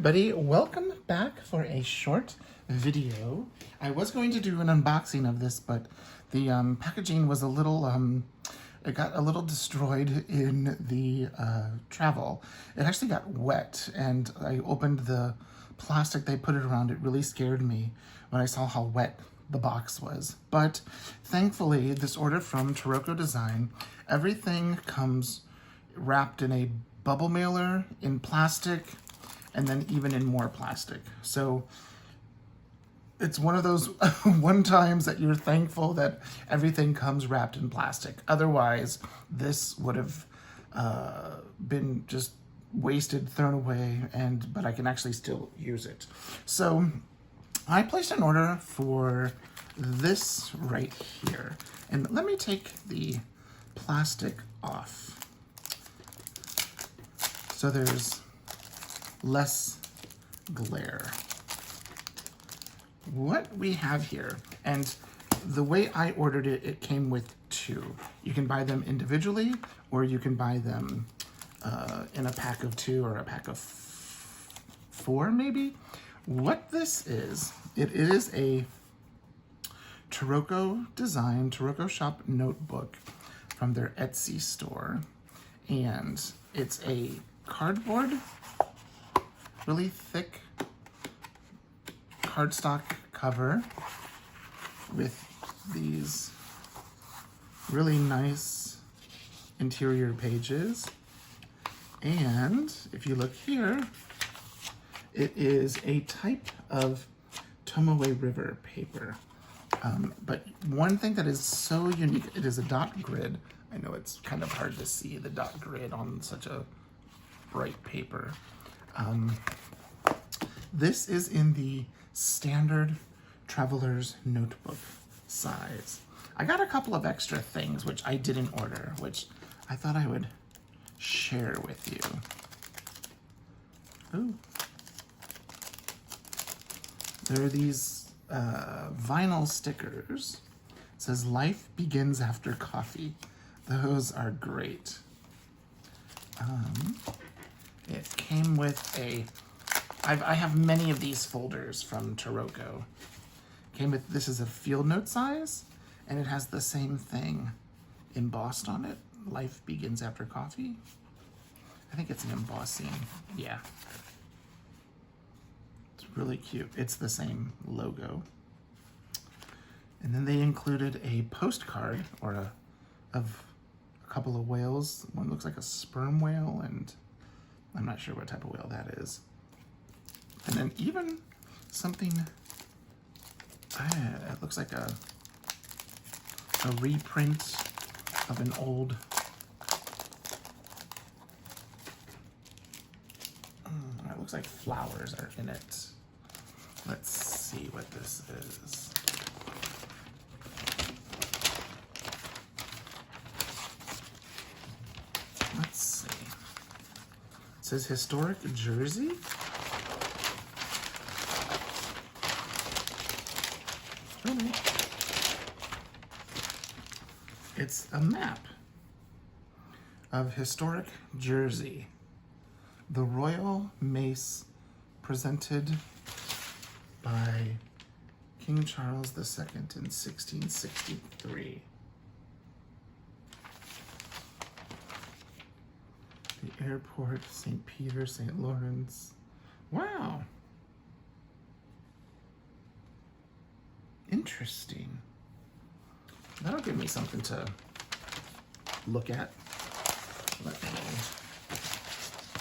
everybody, welcome back for a short video. I was going to do an unboxing of this, but the packaging was a little, it got a little destroyed in the travel. It actually got wet, and I opened the plastic they put it around. It really scared me when I saw how wet the box was. But thankfully, this order from Taroko Design, everything comes wrapped in a bubble mailer, in plastic, and then even in more plastic. So it's one of those one times that you're thankful that everything comes wrapped in plastic. Otherwise, this would have been just wasted, thrown away, but I can actually still use it. So I placed an order for this right here. And let me take the plastic off, so there's less glare. What we have here, and the way I ordered it, it came with two. You can buy them individually, or you can buy them in a pack of two or a pack of four, maybe. What this is, it is a Taroko Design, Taroko Shop notebook from their Etsy store. And it's a cardboard, really thick cardstock cover with these really nice interior pages. And if you look here, it is a type of Tomoe River paper. But one thing that is so unique, it is a dot grid. I know it's kind of hard to see the dot grid on such a bright paper. This is in the standard traveler's notebook size. I got a couple of extra things which I didn't order, which I thought I would share with you. Ooh. There are these vinyl stickers. It says, "Life begins after coffee." Those are great. It came with I have many of these folders from Taroko. Came with, this is a field note size, and it has the same thing embossed on it. Life begins after coffee. I think it's an embossing, yeah. It's really cute. It's the same logo. And then they included a postcard of a couple of whales. One looks like a sperm whale, and I'm not sure what type of whale that is. And then even something, it looks like a reprint of an old, it looks like flowers are in it. Let's see what this is. Let's see. It says historic Jersey. Really? It's a map of historic Jersey. The Royal Mace presented by King Charles II in 1663. The airport, St. Peter, St. Lawrence. Wow. Interesting. That'll give me something to look at. Let me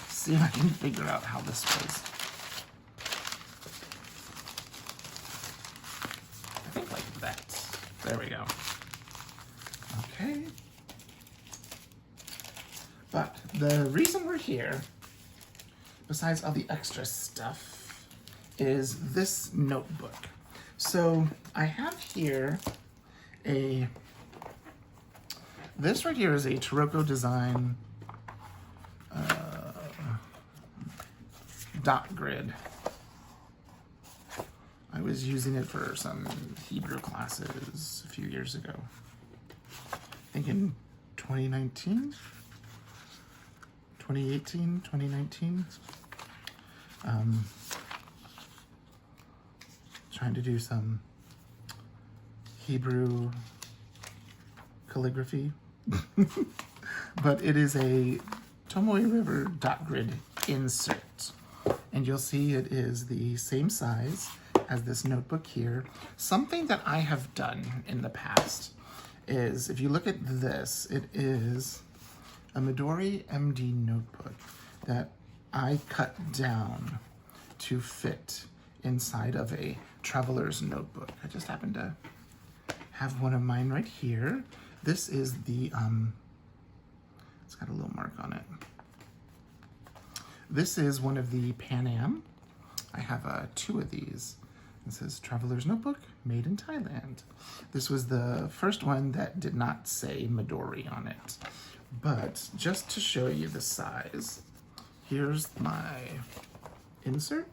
see if I can figure out how this was. I think like that. There we go. Okay. But the reason we're here, besides all the extra stuff, is this notebook. So I have here this right here is a Taroko Design dot grid. I was using it for some Hebrew classes a few years ago. I think in 2019, 2018, 2019. Trying to do some Hebrew calligraphy. But it is a Tomoe River dot grid insert. And you'll see it is the same size as this notebook here. Something that I have done in the past is, if you look at this, it is a Midori MD notebook that I cut down to fit inside of a traveler's notebook. I just happen to have one of mine right here. This is the, it's got a little mark on it. This is one of the Pan Am. I have 2 of these. It says Traveler's Notebook, made in Thailand. This was the first one that did not say Midori on it. But just to show you the size, here's my insert.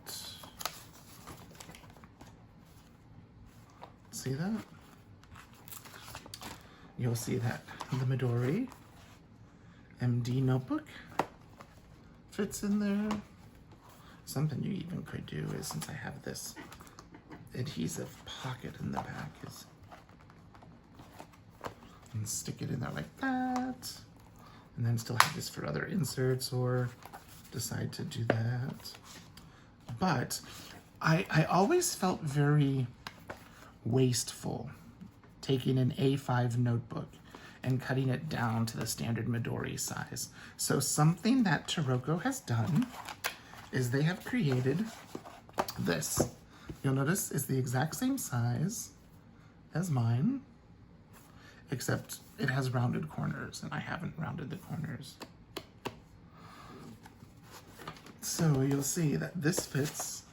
See that? You'll see that the Midori MD notebook fits in there. Something you even could do is, since I have this adhesive pocket in the back, is and stick it in there like that, and then still have this for other inserts, or decide to do that. But I always felt very wasteful taking an A5 notebook and cutting it down to the standard Midori size. So something that Taroko has done is they have created this. You'll notice it's the exact same size as mine, except it has rounded corners, and I haven't rounded the corners. So you'll see that this fits.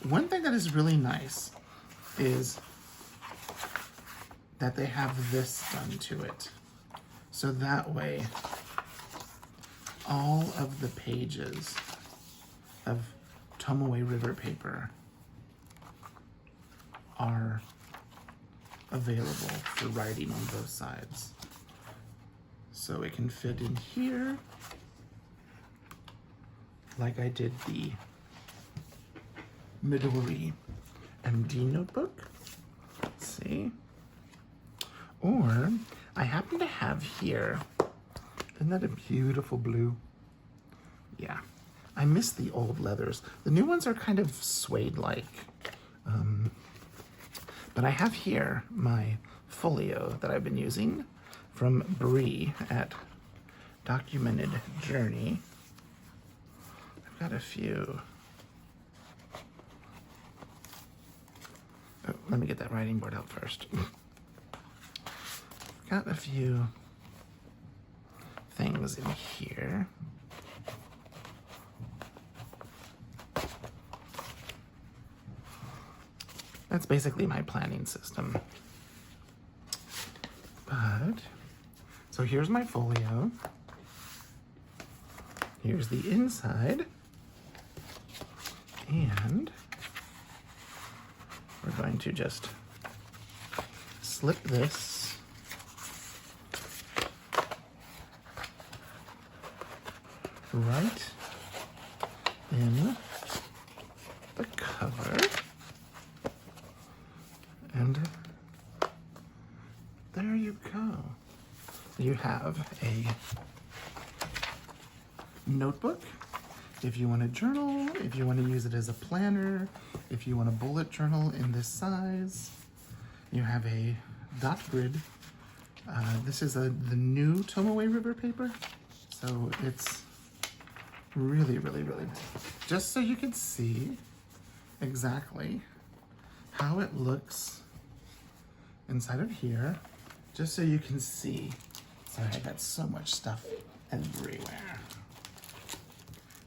One thing that is really nice is that they have this done to it. So that way, all of the pages of Tomoe River paper are available for writing on both sides. So it can fit in here, like I did the Midori MD notebook. Let's see. Or I happen to have here, isn't that a beautiful blue? Yeah, I miss the old leathers. The new ones are kind of suede-like. But I have here my folio that I've been using from Bree at Documented Journey. I've got a few. Oh, let me get that writing board out first. Got a few things in here. That's basically my planning system. But, so here's my folio. Here's the inside. And we're going to just slip this right in the cover. And there you go. You have a notebook. If you want to journal, if you want to use it as a planner, if you want a bullet journal in this size, you have a dot grid. This is the new Tomoe River paper. So it's really, really, really nice. Just so you can see exactly how it looks inside of here, just so you can see. Sorry, I got so much stuff everywhere.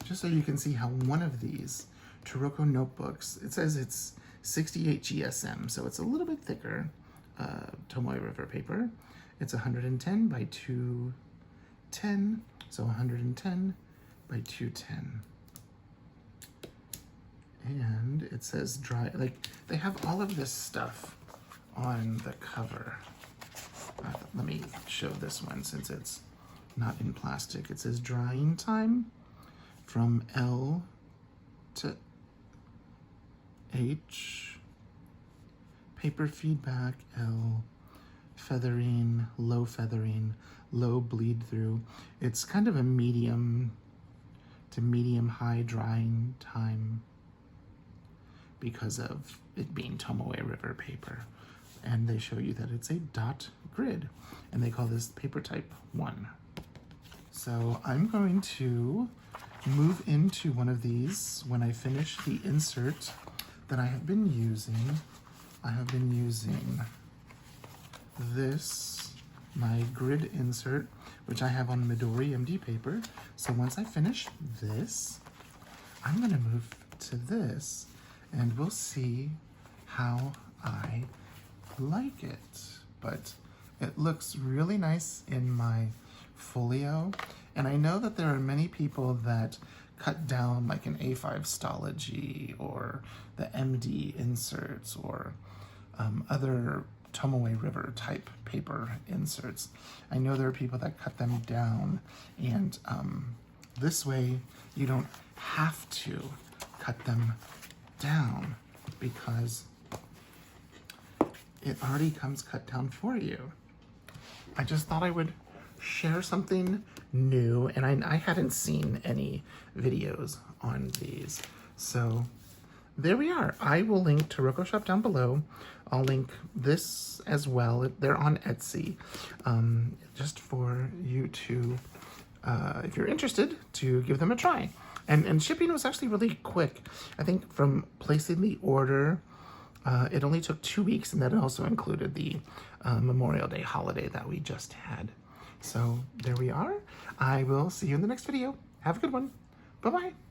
Just so you can see how one of these Taroko notebooks, it says it's 68 GSM, so it's a little bit thicker, Tomoe River paper. It's 110 by 210, so 110 by 210. And it says dry, like they have all of this stuff on the cover. Let me show this one since it's not in plastic. It says drying time from L to H, paper feedback, L, feathering, low bleed through. It's kind of a medium to medium high drying time because of it being Tomoe River paper. And they show you that it's a dot grid, and they call this paper type 1. So I'm going to move into one of these when I finish the insert that I have been using. I have been using this, my grid insert, which I have on Midori MD paper. So once I finish this, I'm gonna move to this, and we'll see how I like it. But it looks really nice in my folio, and I know that there are many people that cut down like an A5 Stology or the MD inserts or other Tomoe River type paper inserts. I know there are people that cut them down, and this way you don't have to cut them down because it already comes cut down for you. I just thought I would share something new, and I hadn't seen any videos on these. So there we are. I will link Taroko Shop down below. I'll link this as well. They're on Etsy, just for you to, if you're interested, to give them a try. And shipping was actually really quick. I think from placing the order, it only took 2 weeks, and that also included the Memorial Day holiday that we just had. So there we are. I will see you in the next video. Have a good one. Bye-bye.